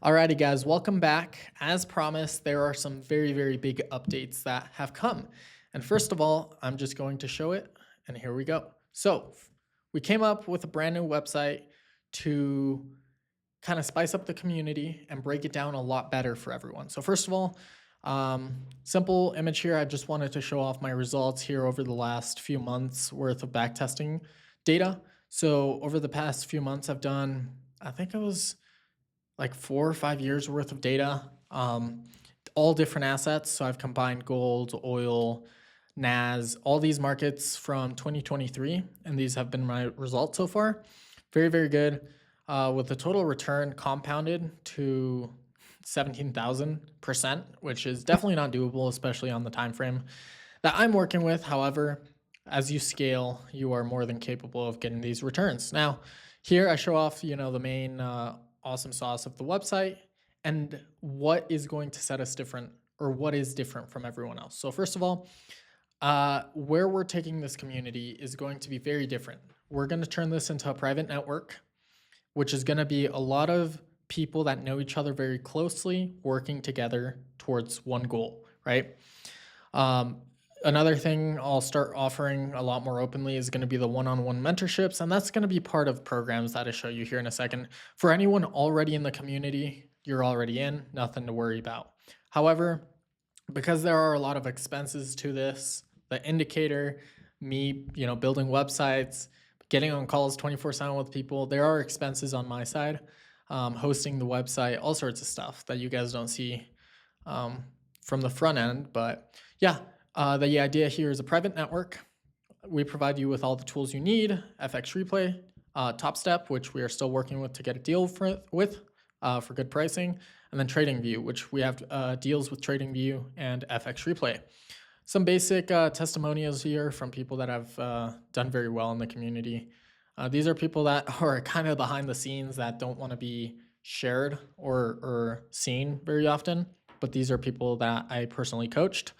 Alrighty, guys, welcome back. As promised, there are some very big updates that have come. And first of all, I'm just going to show it, and here we go. So, we came up with a brand new website to kind of spice up the community and break it down a lot better for everyone. So, first of all, simple image here. I just wanted to show off my results here over the last few months worth of backtesting data. So, over the past few months, I've done, I think it was like 4 or 5 years worth of data, all different assets. So I've combined gold, oil, NAS, all these markets from 2023, and these have been my results so far. Very good, with the total return compounded to 17,000%, which is definitely not doable, especially on the time frame that I'm working with. However, as you scale, you are more than capable of getting these returns. Now, here I show off, the main awesome sauce of the website and what is going to set us different, or what is different from everyone else. So first of all, where we're taking this community is going to be very different. We're going to turn this into a private network, which is going to be a lot of people that know each other very closely working together towards one goal, right? Another thing I'll start offering a lot more openly is going to be the one-on-one mentorships, and that's going to be part of programs that I show you here in a second. For anyone already in the community, you're already in, nothing to worry about. However, because there are a lot of expenses to this, the indicator, me, building websites, getting on calls 24/7 with people, there are expenses on my side, hosting the website, all sorts of stuff that you guys don't see from the front end. But yeah, the idea here is a private network. We provide you with all the tools you need: FXReplay, Top Step, which we are still working with to get a deal for good pricing, and then TradingView, which we have deals with TradingView and FXReplay. Some basic testimonials here from people that have done very well in the community. These are people that are kind of behind the scenes that don't want to be shared or seen very often, but these are people that I personally coached.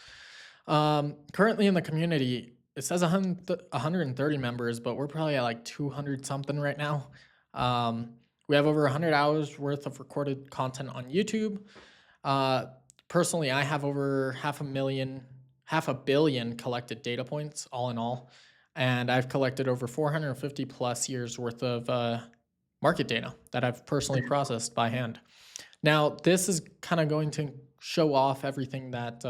Currently in the community, it says 130 members, but we're probably at like 200 something right now. We have over 100 hours worth of recorded content on YouTube. Personally, I have over half a billion collected data points all in all, and I've collected over 450 plus years worth of market data that I've personally processed by hand. Now, this is kind of going to show off everything that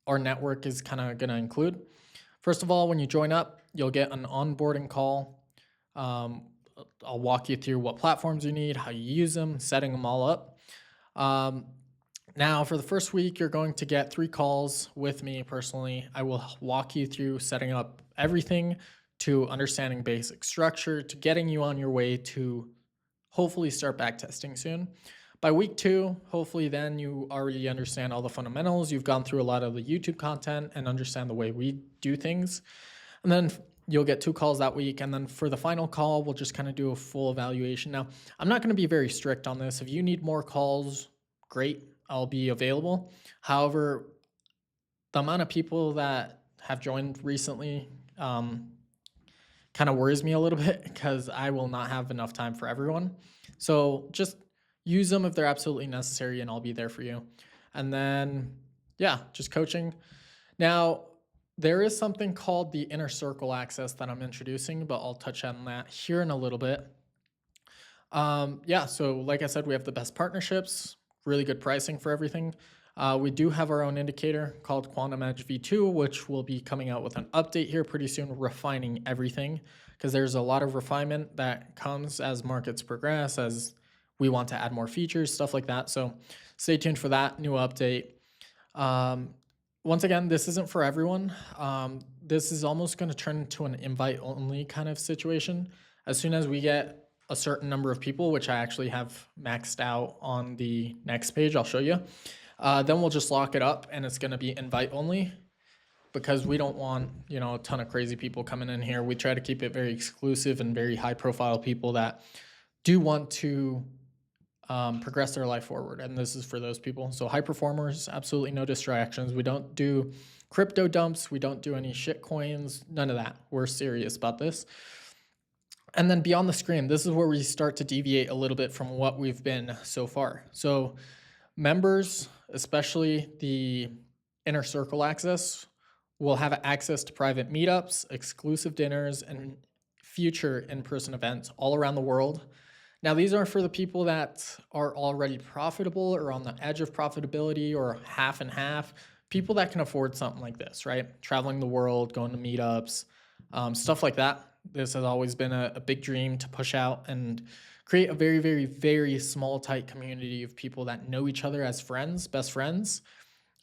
our network is kind of going to include. First of all, when you join up, you'll get an onboarding call. I'll walk you through what platforms you need, how you use them, setting them all up. Now, for the first week, you're going to get 3 calls with me personally. I will walk you through setting up everything, to understanding basic structure, to getting you on your way to hopefully start backtesting soon. By week 2, hopefully then you already understand all the fundamentals. You've gone through a lot of the YouTube content and understand the way we do things. And then you'll get 2 calls that week. And then for the final call, we'll just kind of do a full evaluation. Now, I'm not going to be very strict on this. If you need more calls, great, I'll be available. However, the amount of people that have joined recently kind of worries me a little bit, because I will not have enough time for everyone. So just use them if they're absolutely necessary, and I'll be there for you. And then, yeah, just coaching. Now, there is something called the inner circle access that I'm introducing, but I'll touch on that here in a little bit. Yeah, so like I said, we have the best partnerships, really good pricing for everything. We do have our own indicator called Quantum Edge V2, which will be coming out with an update here pretty soon, refining everything, because there's a lot of refinement that comes as markets progress, as we want to add more features, stuff like that. So stay tuned for that new update. Once again, this isn't for everyone. This is almost going to turn into an invite-only kind of situation. As soon as we get a certain number of people, which I actually have maxed out on the next page, I'll show you. Then we'll just lock it up, and it's going to be invite-only, because we don't want, a ton of crazy people coming in here. We try to keep it very exclusive and very high-profile people that do want to progress their life forward, and this is for those people. So high performers, absolutely no distractions. We don't do crypto dumps. We don't do any shit coins, none of that. We're serious about this. And then beyond the screen, this is where we start to deviate a little bit from what we've been so far. So members, especially the inner circle access, will have access to private meetups, exclusive dinners, and future in-person events all around the world. Now, these are for the people that are already profitable or on the edge of profitability or half and half, people that can afford something like this, right? Traveling the world, going to meetups, stuff like that. This has always been a big dream to push out and create a very, very, very small, tight community of people that know each other as friends, best friends.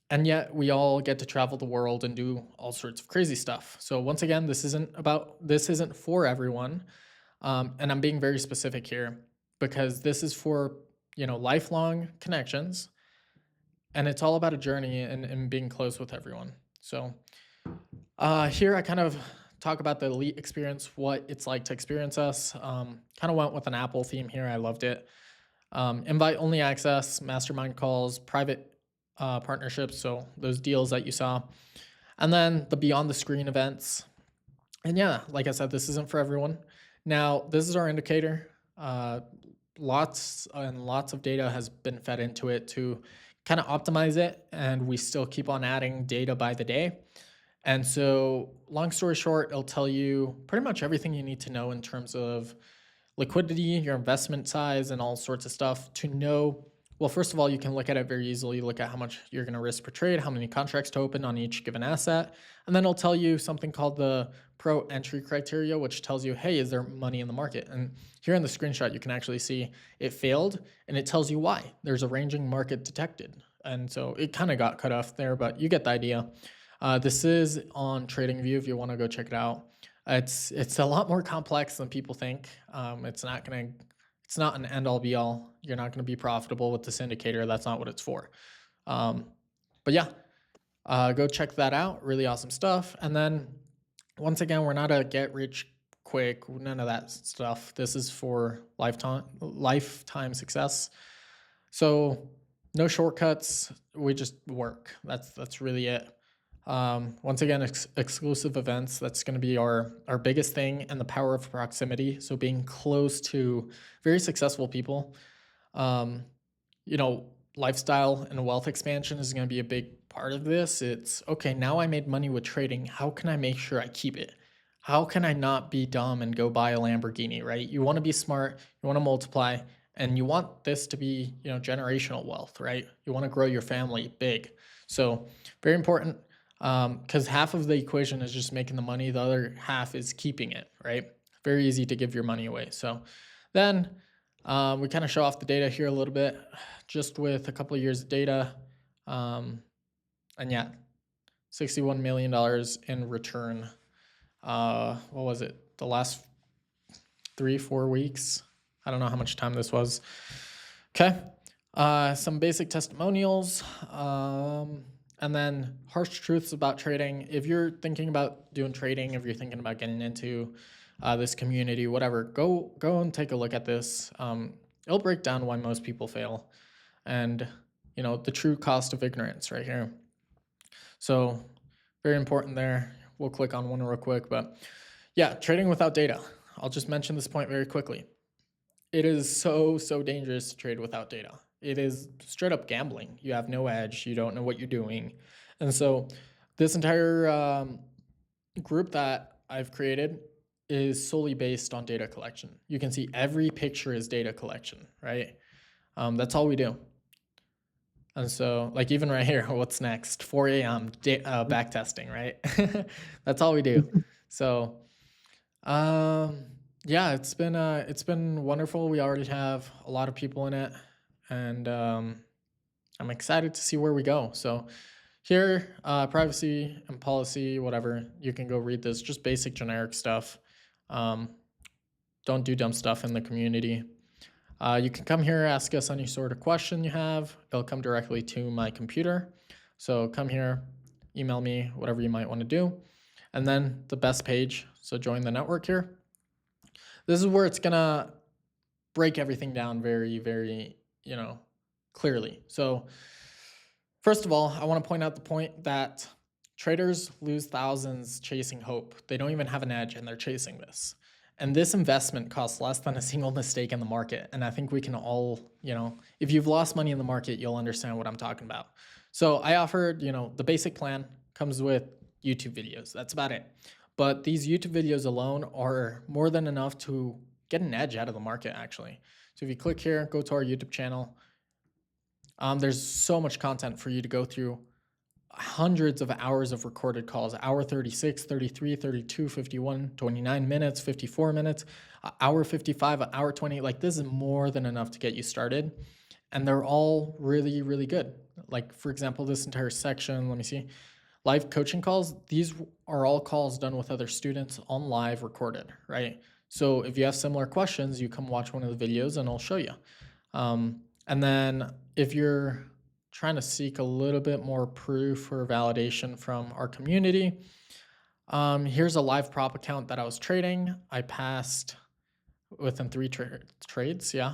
And yet we all get to travel the world and do all sorts of crazy stuff. So once again, this isn't for everyone. And I'm being very specific here because this is for, lifelong connections, and it's all about a journey and being close with everyone. So here I kind of talk about the elite experience, what it's like to experience us. Kind of went with an Apple theme here. I loved it. Invite only access, mastermind calls, private partnerships. So those deals that you saw, and then the beyond the screen events. And yeah, like I said, this isn't for everyone. Now, this is our indicator. Lots and lots of data has been fed into it to kind of optimize it, and we still keep on adding data by the day. And so, long story short, it'll tell you pretty much everything you need to know in terms of liquidity, your investment size, and all sorts of stuff to know. Well, first of all, you can look at it very easily, look at how much you're going to risk per trade, how many contracts to open on each given asset. And then it'll tell you something called the pro entry criteria, which tells you, hey, is there money in the market? And here in the screenshot, you can actually see it failed, and it tells you why. There's a ranging market detected. And so it kind of got cut off there, but you get the idea. This is on TradingView if you want to go check it out. It's a lot more complex than people think. It's not an end all be all. You're not going to be profitable with this indicator. That's not what it's for. But yeah, go check that out. Really awesome stuff. And then once again, we're not a get rich quick, none of that stuff. This is for lifetime success. So no shortcuts. We just work. That's really it. Once again, exclusive events, that's going to be our biggest thing, and the power of proximity. So being close to very successful people, lifestyle and wealth expansion is going to be a big part of this. It's okay. Now I made money with trading. How can I make sure I keep it? How can I not be dumb and go buy a Lamborghini, right? You want to be smart, you want to multiply, and you want this to be, generational wealth, right? You want to grow your family big. So very important. Because half of the equation is just making the money, the other half is keeping it, right? Very easy to give your money away. So then we kind of show off the data here a little bit, just with a couple of years of data. And yeah, $61 million in return. What was it? The last 3-4 weeks? I don't know how much time this was. Okay. Some basic testimonials. And then harsh truths about trading. If you're thinking about doing trading, if you're thinking about getting into this community, whatever, go and take a look at this. It'll break down why most people fail, and the true cost of ignorance right here. So very important there. We'll click on one real quick, but yeah, trading without data. I'll just mention this point very quickly. It is so dangerous to trade without data. It is straight up gambling. You have no edge. You don't know what you're doing. And so this entire group that I've created is solely based on data collection. You can see every picture is data collection, right? That's all we do. And so like even right here, what's next? 4 a.m. Backtesting, right? That's all we do. So yeah, it's been wonderful. We already have a lot of people in it, and I'm excited to see where we go. So here, privacy and policy, whatever, you can go read this, just basic generic stuff. Don't do dumb stuff in the community. You can come here, ask us any sort of question you have. It'll come directly to my computer. So come here, email me, whatever you might want to do. And then the best page, so join the network here. This is where it's gonna break everything down very, very, clearly. So first of all, I want to point out the point that traders lose thousands chasing hope. They don't even have an edge and they're chasing this. And this investment costs less than a single mistake in the market. And I think we can all, if you've lost money in the market, you'll understand what I'm talking about. So I offered, the basic plan comes with YouTube videos. That's about it. But these YouTube videos alone are more than enough to get an edge out of the market, actually. So if you click here, go to our YouTube channel, there's so much content for you to go through. Hundreds of hours of recorded calls, hour 36, 33, 32, 51, 29 minutes, 54 minutes, hour 55, hour 20. Like, this is more than enough to get you started. And they're all really, really good. Like, for example, this entire section, let me see, live coaching calls. These are all calls done with other students on live recorded, right? So if you have similar questions, you come watch one of the videos and I'll show you. And then if you're trying to seek a little bit more proof or validation from our community, here's a live prop account that I was trading. I passed within 3 trades, yeah.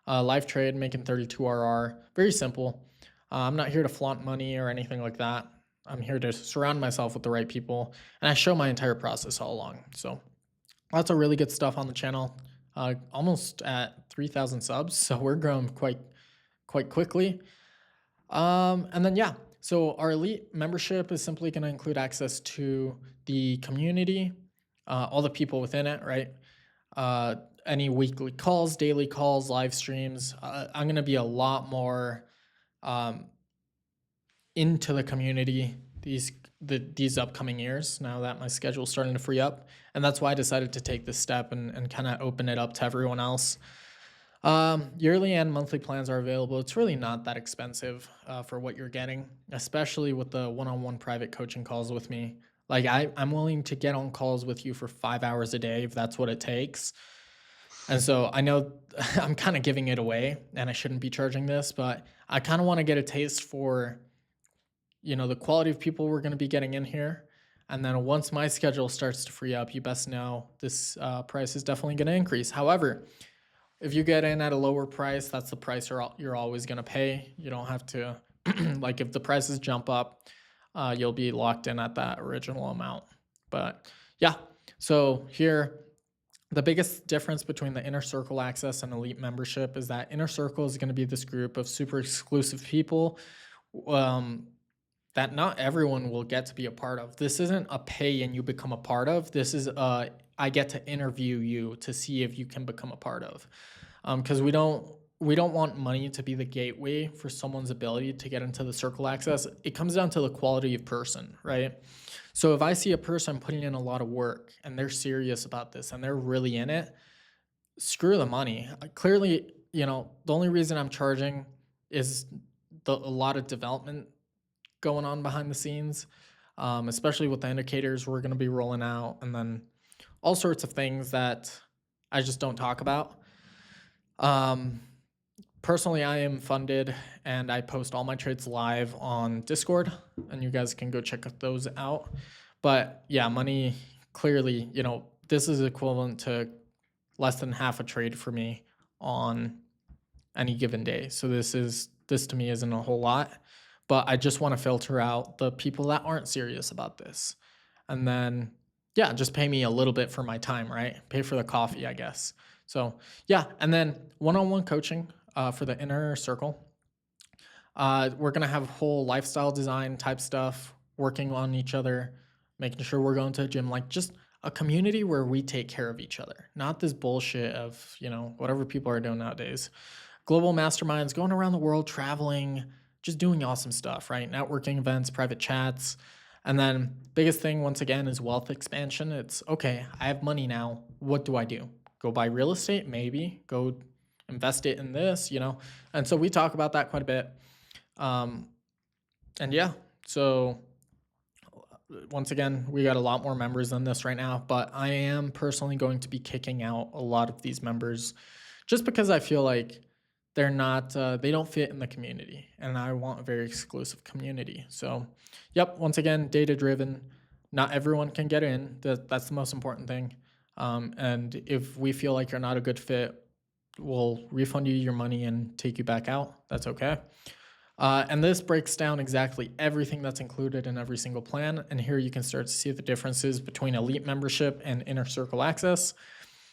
Live trade, making 32 RR, very simple. I'm not here to flaunt money or anything like that. I'm here to surround myself with the right people, and I show my entire process all along. So lots of really good stuff on the channel, almost at 3,000 subs. So we're growing quite quickly. And then, yeah, so our elite membership is simply going to include access to the community, all the people within it, right? Any weekly calls, daily calls, live streams. I'm going to be a lot more into the community these upcoming years, now that my schedule is starting to free up. And that's why I decided to take this step and kind of open it up to everyone else. Yearly and monthly plans are available. It's really not that expensive for what you're getting, especially with the one-on-one private coaching calls with me. Like, I'm willing to get on calls with you for 5 hours a day if that's what it takes. And so I know I'm kind of giving it away and I shouldn't be charging this, but I kind of want to get a taste for, the quality of people we're going to be getting in here. And then once my schedule starts to free up, you best know this price is definitely going to increase. However, if you get in at a lower price, that's the price you're always going to pay. You don't have to, like, if the prices jump up, you'll be locked in at that original amount. But yeah, so here, the biggest difference between the Inner Circle access and Elite membership is that Inner Circle is going to be this group of super exclusive people that not everyone will get to be a part of. This isn't a pay and you become a part of. This is I get to interview you to see if you can become a part of. Because we don't want money to be the gateway for someone's ability to get into the circle access. It comes down to the quality of person, right? So if I see a person putting in a lot of work and they're serious about this and they're really in it, screw the money. Clearly, the only reason I'm charging is a lot of development going on behind the scenes, especially with the indicators we're going to be rolling out, and then all sorts of things that I just don't talk about. Personally, I am funded and I post all my trades live on Discord, and you guys can go check those out. But yeah, money, clearly, this is equivalent to less than half a trade for me on any given day. So this to me isn't a whole lot, but I just want to filter out the people that aren't serious about this. And then, yeah, just pay me a little bit for my time, right? Pay for the coffee, I guess. So yeah, and then one-on-one coaching for the Inner Circle. We're going to have whole lifestyle design type stuff, working on each other, making sure we're going to a gym, like just a community where we take care of each other, not this bullshit of, whatever people are doing nowadays. Global masterminds, going around the world, traveling, just doing awesome stuff, right? Networking events, private chats. And then biggest thing, once again, is wealth expansion. It's, okay, I have money now. What do I do? Go buy real estate? Maybe. Go invest it in this, And so we talk about that quite a bit. And yeah, so once again, we got a lot more members than this right now, but I am personally going to be kicking out a lot of these members just because I feel like they're not, they don't fit in the community, and I want a very exclusive community. So yep, once again, data driven, not everyone can get in. That's the most important thing. And if we feel like you're not a good fit, we'll refund you your money and take you back out. That's okay. And this breaks down exactly everything that's included in every single plan. And here you can start to see the differences between Elite membership and Inner Circle access.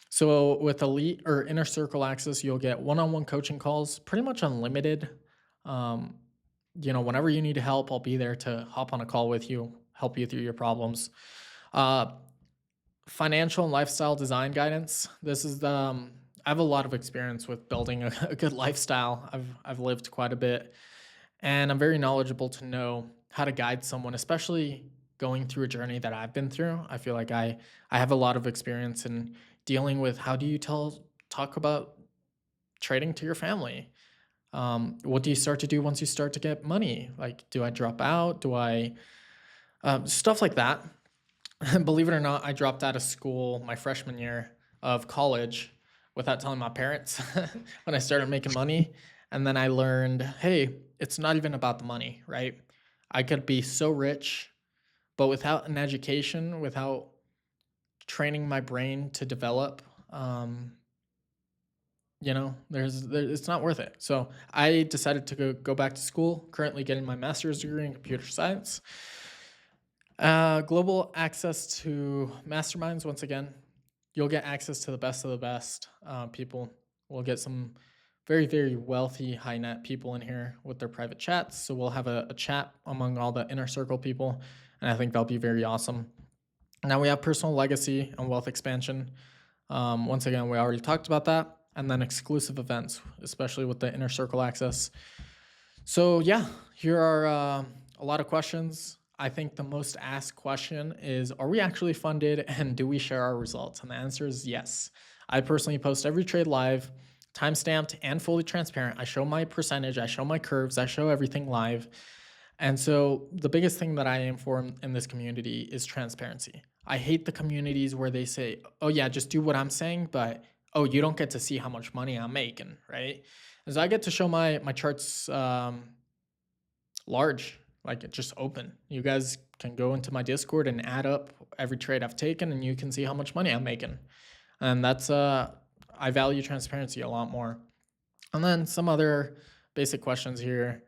So with elite or inner circle access, you'll get one-on-one coaching calls, pretty much unlimited. Um, whenever you need help, I'll be there to hop on a call with you, help you through your problems. Uh, Financial and lifestyle design guidance. This is the I have a lot of experience with building a good lifestyle. I've lived quite a bit, and I'm very knowledgeable to know how to guide someone, especially going through a journey that I've been through. I feel like I have a lot of experience in dealing with how do you talk about trading to your family. What do you start to do once you start to get money? Like, do I drop out? Do I stuff like that? Believe it or not, I dropped out of school my freshman year of college without telling my parents when I started making money. And then I learned, hey, it's not even about the money, right? I could be so rich, but without an education, without training my brain to develop, it's not worth it. So I decided to go back to school, currently getting my master's degree in computer science. Global access to masterminds. Once again, you'll get access to the best of the best people. We'll get some very, very wealthy, high net people in here with their private chats. So we'll have a chat among all the inner circle people, and I think that'll be very awesome. Now we have personal legacy and wealth expansion. Once again, we already talked about that. And then exclusive events, especially with the inner circle access. So yeah, here are a lot of questions. I think the most asked question is, are we actually funded and do we share our results? And the answer is yes. I personally post every trade live, time-stamped and fully transparent. I show my percentage, I show my curves, I show everything live. And so the biggest thing that I aim for in this community is transparency. I hate the communities where they say, oh yeah, just do what I'm saying, but oh, you don't get to see how much money I'm making, right? As I get to show my charts large, like just open. You guys can go into my Discord and add up every trade I've taken and you can see how much money I'm making. And that's, I value transparency a lot more. And then some other basic questions here.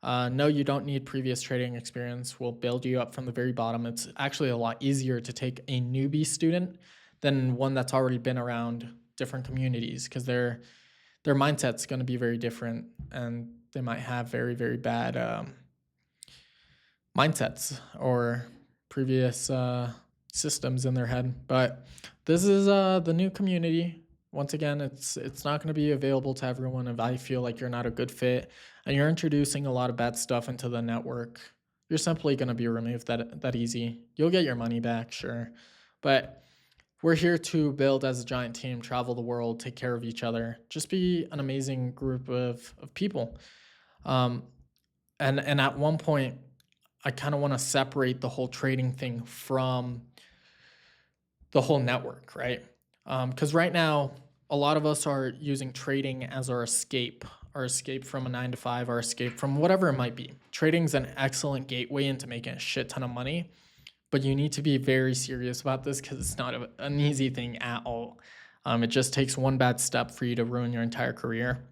No, you don't need previous trading experience. We'll build you up from the very bottom. It's actually a lot easier to take a newbie student than one that's already been around different communities, because their mindset's going to be very different and they might have very, very bad mindsets or previous systems in their head. But this is the new community. Once again, it's not going to be available to everyone. If I feel like you're not a good fit and you're introducing a lot of bad stuff into the network, you're simply going to be removed that easy. You'll get your money back, sure, but we're here to build as a giant team, travel the world, take care of each other, just be an amazing group of people. And at one point, I kind of want to separate the whole trading thing from the whole network, right? Because right now, a lot of us are using trading as our escape from a 9 to 5, our escape from whatever it might be. Trading's an excellent gateway into making a shit ton of money, but you need to be very serious about this because it's not an easy thing at all. It just takes one bad step for you to ruin your entire career.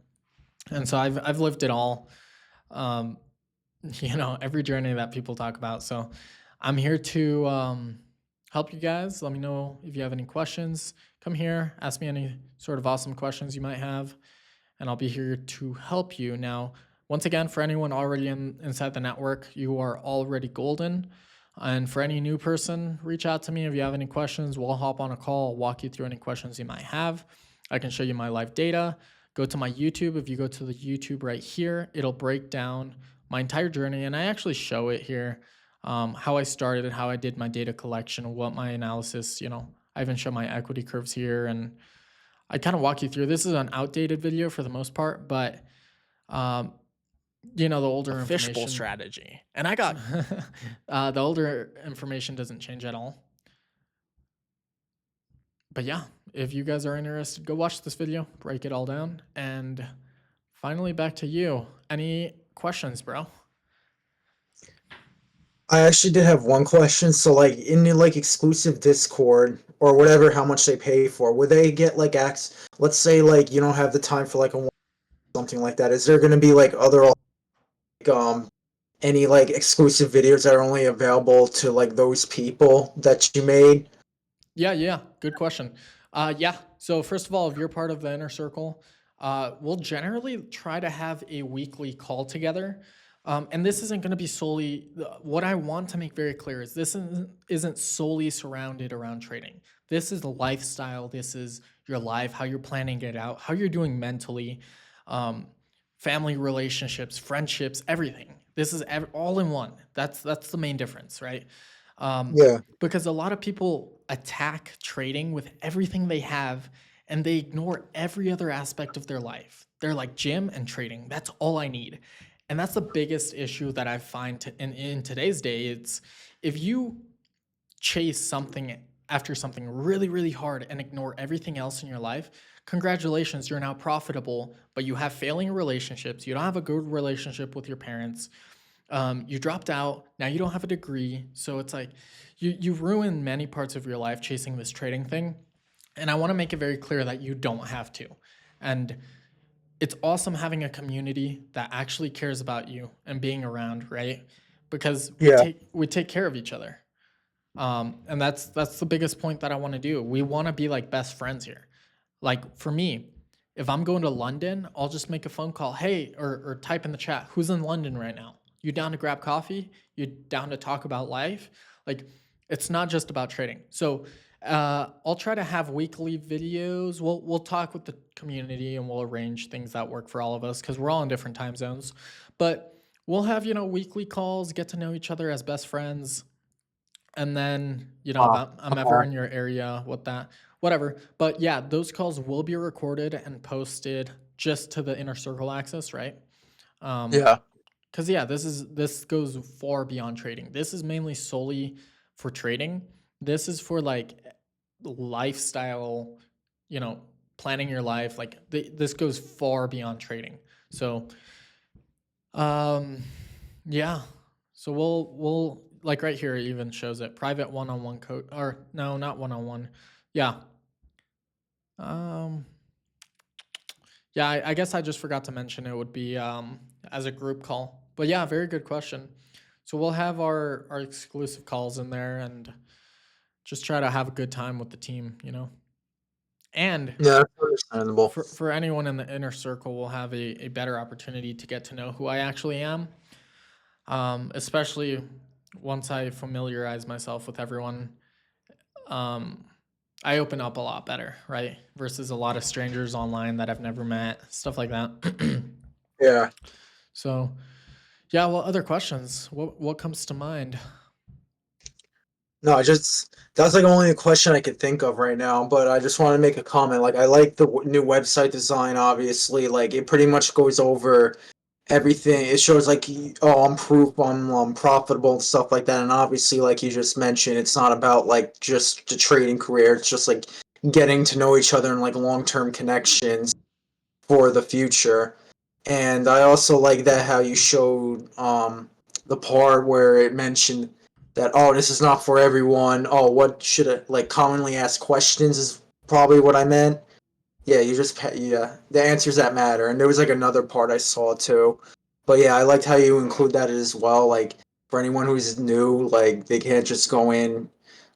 And so I've lived it all, every journey that people talk about. So I'm here to help you guys. Let me know if you have any questions. Come here, ask me any sort of awesome questions you might have, and I'll be here to help you. Now, once again, for anyone already inside the network, you are already golden. And for any new person, reach out to me if you have any questions. We'll hop on a call, walk you through any questions you might have. I can show you my live data. Go to my YouTube. If you go to the YouTube right here, it'll break down my entire journey. And I actually show it here, how I started and how I did my data collection, what my analysis, I even show my equity curves here. And I kind of walk you through. This is an outdated video for the most part, but the older fishbowl information strategy. And I got the older information doesn't change at all. But yeah, if you guys are interested, go watch this video, break it all down. And finally, back to you. Any questions, bro? I actually did have one question. So, like, in the exclusive Discord or whatever, how much they pay for, would they get let's say like you don't have the time for something like that? Is there going to be other any exclusive videos that are only available to those people that you made? Yeah, good question. Yeah, So first of all, if you're part of the inner circle, we'll generally try to have a weekly call together. And this isn't going to be solely what I want to make very clear is this isn't solely surrounded around trading. This is lifestyle. This is your life, how you're planning it out, how you're doing mentally, um, family relationships, friendships, everything. This is all in one. That's the main difference, right? Um, Yeah. because a lot of people attack trading with everything they have and they ignore every other aspect of their life. They're like gym and trading. That's all I need. And that's the biggest issue that I find in today's day. It's if you chase something after something really, really hard and ignore everything else in your life, congratulations, you're now profitable, but you have failing relationships. You don't have a good relationship with your parents. You dropped out. Now you don't have a degree. So it's like you ruin many parts of your life chasing this trading thing. And I want to make it very clear that you don't have to. And it's awesome having a community that actually cares about you and being around, right? Because Yeah. we take care of each other. And that's the biggest point that I want to do. We want to be like best friends here. Like for me, if I'm going to London, I'll just make a phone call. Hey, or type in the chat, who's in London right now? You down to grab coffee? You down to talk about life? Like it's not just about trading. So I'll try to have weekly videos. We'll talk with the community and we'll arrange things that work for all of us because we're all in different time zones. But we'll have weekly calls, get to know each other as best friends, and then if I'm ever Okay. in your area, whatever. But yeah, those calls will be recorded and posted just to the inner circle access, right? um Yeah. because yeah, this goes far beyond trading. This is mainly solely for trading. This is for like lifestyle, you know planning your life. Like this goes far beyond trading. So um yeah. So we'll like right here it even shows it private one-on-one code, or no, not one-on-one. Yeah. Um yeah, I guess I just forgot to mention it would be as a group call. But yeah, very good question. So we'll have our exclusive calls in there and just try to have a good time with the team. And Yeah, that's understandable. for anyone in the inner circle, we'll have a better opportunity to get to know who I actually am. Especially once I familiarize myself with everyone, um, I open up a lot better, right? Versus a lot of strangers online that I've never met, stuff like that. Yeah. So, yeah. Well, other questions? What comes to mind? No, I just that's like only a question I could think of right now, but I just want to make a comment. Like I like the new website design, obviously. Like it pretty much goes over everything. It shows like oh, I'm proof I'm profitable and stuff like that. And obviously, like you just mentioned, it's not about like just the trading career. It's just like getting to know each other and like long-term connections for the future. And I also like that how you showed the part where it mentioned that oh, this is not for everyone. Oh, what should I like commonly asked questions is probably what I meant. Yeah, yeah, the answers that matter. And there was like another part I saw too. But yeah, I liked how you include that as well. Like for anyone who's new, like they can't just go in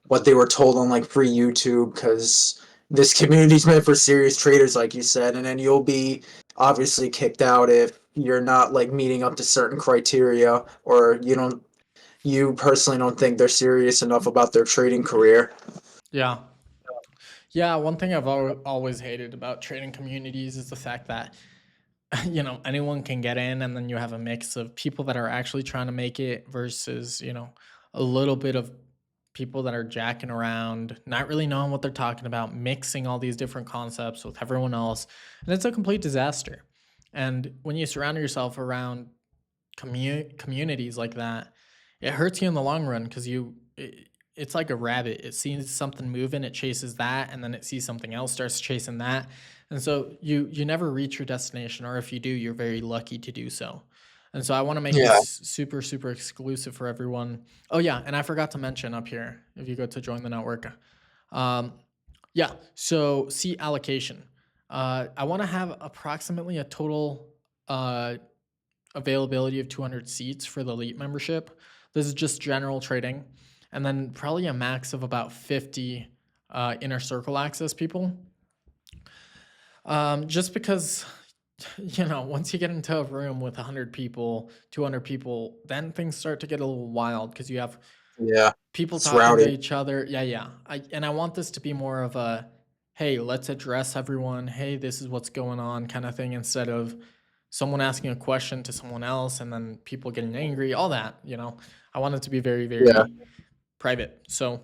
what they were told on like free YouTube because this community's meant for serious traders, like you said, and then you'll be obviously kicked out if you're not like meeting up to certain criteria or you personally don't think they're serious enough about their trading career. Yeah. Yeah, one thing I've always hated about trading communities is the fact that anyone can get in, and then you have a mix of people that are actually trying to make it versus a little bit of people that are jacking around, not really knowing what they're talking about, mixing all these different concepts with everyone else, and it's a complete disaster. And when you surround yourself around communities like that, it hurts you in the long run because it's like a rabbit. It sees something moving, it chases that, and then it sees something else, starts chasing that, and so you never reach your destination, or if you do, you're very lucky to do so. And so I want to make Yeah. this super super exclusive for everyone. Oh yeah, and I forgot to mention up here, if you go to join the network, um, yeah. So seat allocation. I want to have approximately a total uh, availability of 200 seats for the elite membership. This is just general trading. And then probably a max of about 50 inner circle access people. Just because, once you get into a room with 100 people, 200 people, then things start to get a little wild because you have Yeah, people it's talking to rowdy. each other. Yeah, yeah. And I want this to be more of a, hey, let's address everyone. Hey, this is what's going on kind of thing instead of someone asking a question to someone else and then people getting angry, all that. I want it to be very, Yeah, very private. So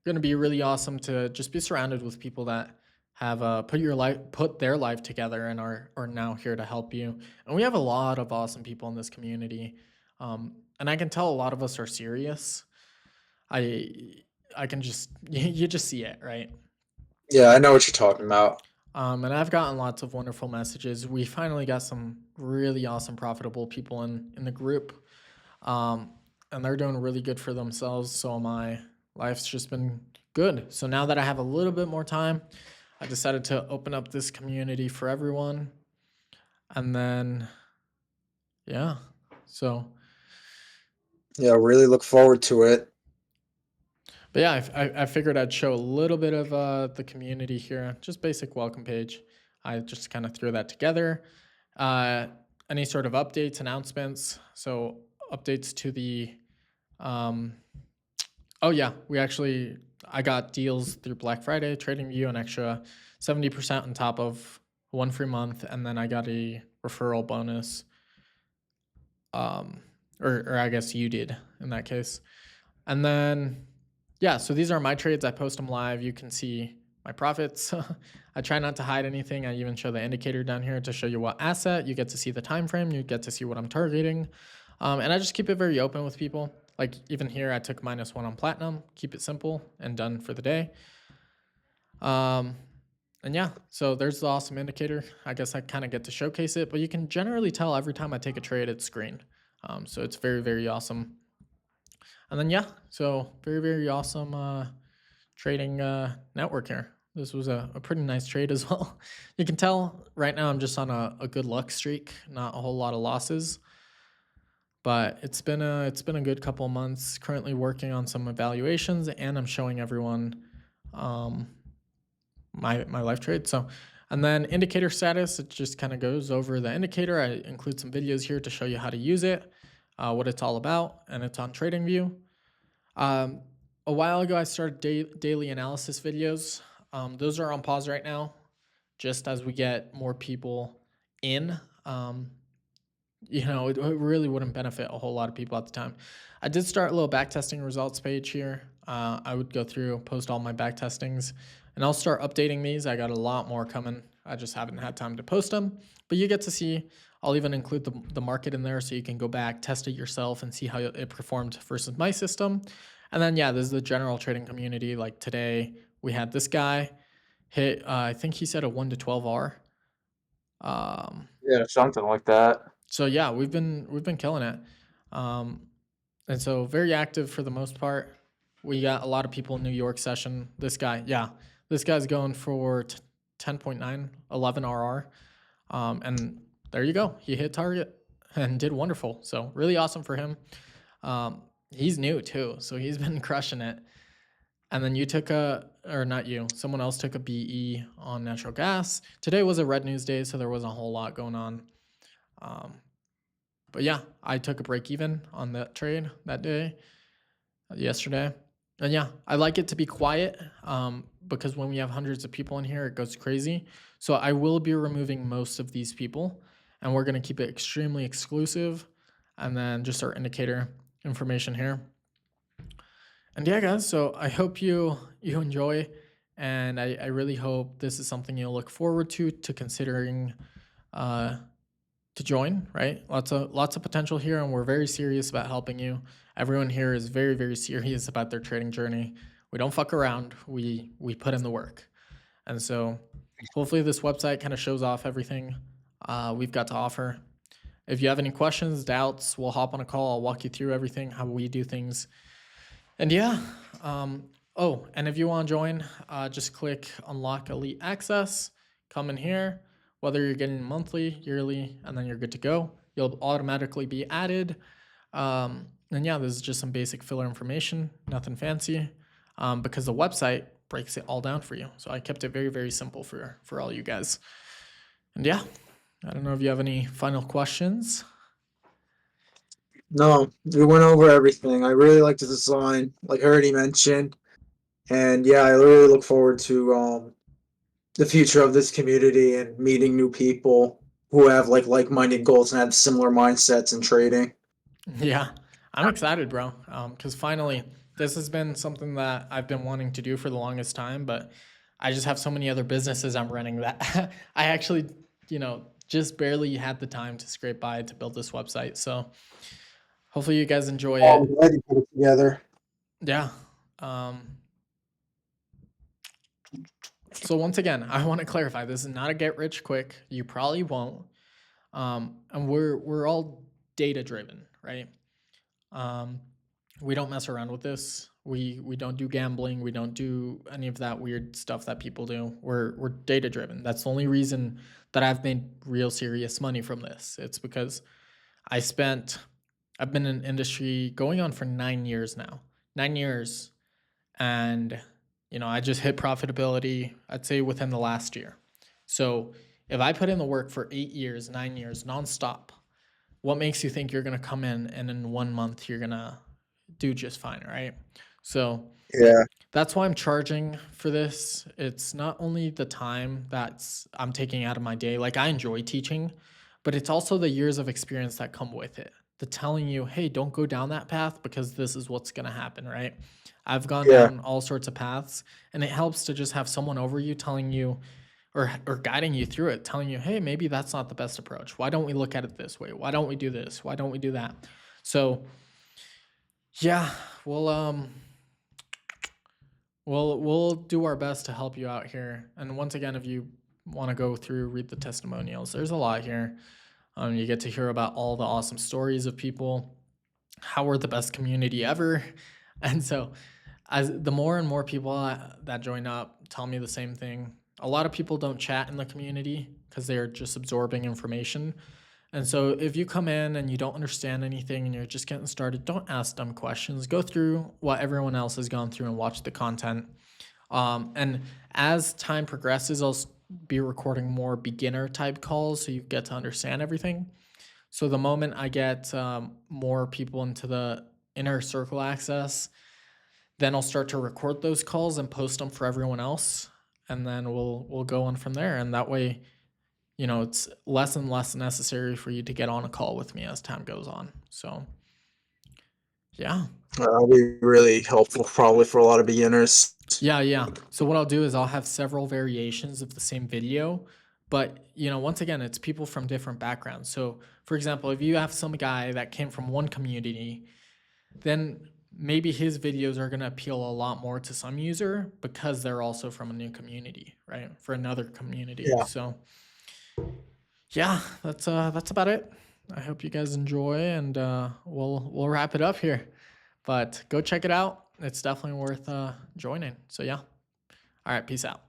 going to be really awesome to just be surrounded with people that have put their life together and are now here to help you. And we have a lot of awesome people in this community. And I can tell a lot of us are serious. I I can just you just see it, right? yeah, I know what you're talking about. And I've gotten lots of wonderful messages. We finally got some really awesome, profitable people in the group, um, and they're doing really good for themselves. So my life's just been good. So now that I have a little bit more time, I decided to open up this community for everyone, and then yeah, so Yeah, really look forward to it. but yeah, I figured I'd show a little bit of the community here, just basic welcome page. I just kind of threw that together. Uh, any sort of updates, announcements. So updates to the. Um, oh yeah, I got deals through Black Friday, TradingView, an extra 70% on top of one free month, and then I got a referral bonus. Um, or I guess you did in that case. And then, yeah, so these are my trades. I post them live. You can see my profits. I try not to hide anything. I even show the indicator down here to show you what asset. You get to see the time frame. You get to see what I'm targeting. And I just keep it very open with people. Like even here, I took -1 on platinum. Keep it simple and done for the day. And yeah, so there's the awesome indicator. I guess I kind of get to showcase it, but you can generally tell every time I take a trade, it's green. So it's very, very awesome. And then yeah, so very, very awesome trading network here. This was a pretty nice trade as well. You can tell right now I'm just on a good luck streak, not a whole lot of losses. But it's been a good couple of months. Currently working on some evaluations, and I'm showing everyone um, my life trade. So, and then indicator status, it just kind of goes over the indicator. I include some videos here to show you how to use it, what it's all about, and it's on TradingView. Um, a while ago, I started daily analysis videos. Those are on pause right now, just as we get more people in. It really wouldn't benefit a whole lot of people at the time. I did start a little backtesting results page here. I would go through, post all my backtestings, and I'll start updating these. I got a lot more coming. I just haven't had time to post them, but you get to see. I'll even include the market in there so you can go back, test it yourself, and see how it performed versus my system. And then, yeah, this is the general trading community. Like today, we had this guy hit, I think he said a 1 to 12 R. Yeah, something like that. So yeah, we've been killing it, um, and so very active for the most part. We got a lot of people in New York session. This guy's going for 10.9, 11 RR, and there you go. He hit target and did wonderful. So really awesome for him. He's new too, so he's been crushing it. And then or not you, someone else took a BE on natural gas. Today was a red news day, so there wasn't a whole lot going on. Um, but yeah, I took a break even on that trade that day, yesterday. And yeah, I like it to be quiet because when we have hundreds of people in here, it goes crazy. So I will be removing most of these people, and we're going to keep it extremely exclusive. And then just our indicator information here. And yeah, guys, so I hope you enjoy, and I really hope this is something you'll look forward to considering to join, right? Lots of potential here, and we're very serious about helping you. Everyone here is very, very serious about their trading journey. We don't fuck around. We put in the work. And so hopefully this website kind of shows off everything we've got to offer. If you have any questions, doubts, we'll hop on a call. I'll walk you through everything, how we do things. And yeah, and if you want to join, just click unlock elite access, come in here, whether you're getting monthly, yearly, and then you're good to go. You'll automatically be added. And yeah, this is just some basic filler information, nothing fancy. Because the website breaks it all down for you. So I kept it very, very simple for all you guys. And yeah, I don't know if you have any final questions. No, we went over everything. I really like the design, like I already mentioned. And yeah, I really look forward to the future of this community and meeting new people who have like-minded goals and have similar mindsets in trading. Yeah, I'm excited, bro. Because finally, this has been something that I've been wanting to do for the longest time, but I just have so many other businesses I'm running that I actually, just barely had the time to scrape by to build this website. So hopefully you guys enjoy I'm it. glad you put it together. Yeah. So once again, I want to clarify, this is not a get rich quick. You probably won't. And we're all data driven, right? We don't mess around with this. We don't do gambling. We don't do any of that weird stuff that people do. We're data driven. That's the only reason that I've made real serious money from this. It's because I've been in industry going on for 9 years now. 9 years, and I just hit profitability, I'd say within the last year. So if I put in the work for 8 years, 9 years nonstop, what makes you think you're going to come in and in 1 month you're going to do just fine, right? So Yeah, that's why I'm charging for this. It's not only the time I'm taking out of my day. Like, I enjoy teaching, but it's also the years of experience that come with it. The telling you, hey, don't go down that path because this is what's going to happen, right? I've gone yeah, down all sorts of paths, and it helps to just have someone over you telling you or guiding you through it, telling you, hey, maybe that's not the best approach. Why don't we look at it this way? Why don't we do this? Why don't we do that? So yeah, we'll do our best to help you out here. And once again, if you want to go through, read the testimonials, there's a lot here. You get to hear about all the awesome stories of people, how we're the best community ever. And so as the more and more people that join up tell me the same thing. A lot of people don't chat in the community because they're just absorbing information. And so if you come in and you don't understand anything and you're just getting started, don't ask dumb questions. Go through what everyone else has gone through and watch the content. And as time progresses, I'll be recording more beginner type calls so you get to understand everything. So the moment I get more people into the inner circle access, then I'll start to record those calls and post them for everyone else, and then we'll go on from there. And that way, it's less and less necessary for you to get on a call with me as time goes on. So yeah. that'll be really helpful probably for a lot of beginners. Yeah. So what I'll do is I'll have several variations of the same video, but once again, it's people from different backgrounds. So for example, if you have some guy that came from one community, then maybe his videos are going to appeal a lot more to some user because they're also from a new community, right? For another community. Yeah. So yeah, that's about it. I hope you guys enjoy, and we'll wrap it up here. But go check it out. It's definitely worth joining. So yeah. All right, peace out.